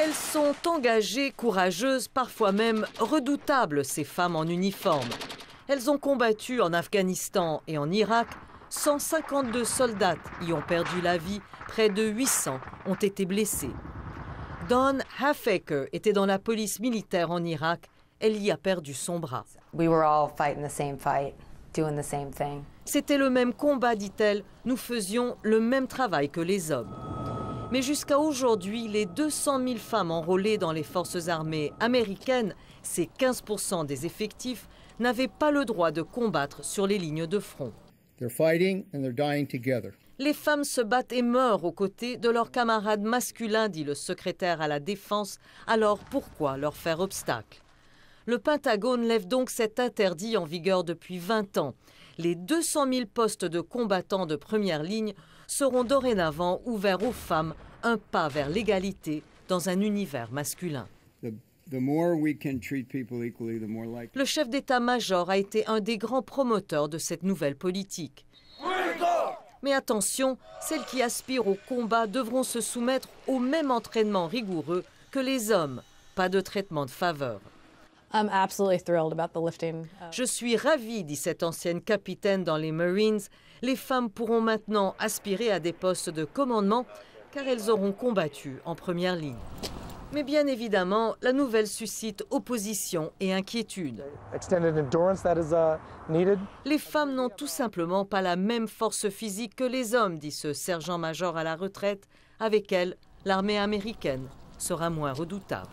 Elles sont engagées, courageuses, parfois même redoutables, ces femmes en uniforme. Elles ont combattu en Afghanistan et en Irak. 152 soldats y ont perdu la vie, près de 800 ont été blessés. Dawn Halfaker était dans la police militaire en Irak. Elle y a perdu son bras. C'était le même combat, dit-elle. Nous faisions le même travail que les hommes. Mais jusqu'à aujourd'hui, les 200 000 femmes enrôlées dans les forces armées américaines, c'est 15% des effectifs, n'avaient pas le droit de combattre sur les lignes de front. Les femmes se battent et meurent aux côtés de leurs camarades masculins, dit le secrétaire à la Défense. Alors pourquoi leur faire obstacle? Le Pentagone lève donc cet interdit en vigueur depuis 20 ans. Les 200 000 postes de combattants de première ligne seront dorénavant ouverts aux femmes, un pas vers l'égalité dans un univers masculin. Le chef d'état-major a été un des grands promoteurs de cette nouvelle politique. Mais attention, celles qui aspirent au combat devront se soumettre au même entraînement rigoureux que les hommes. Pas de traitement de faveur. Je suis ravie, dit cette ancienne capitaine dans les Marines. Les femmes pourront maintenant aspirer à des postes de commandement car elles auront combattu en première ligne. Mais bien évidemment, la nouvelle suscite opposition et inquiétude. Les femmes n'ont tout simplement pas la même force physique que les hommes, dit ce sergent-major à la retraite. Avec elle, l'armée américaine sera moins redoutable.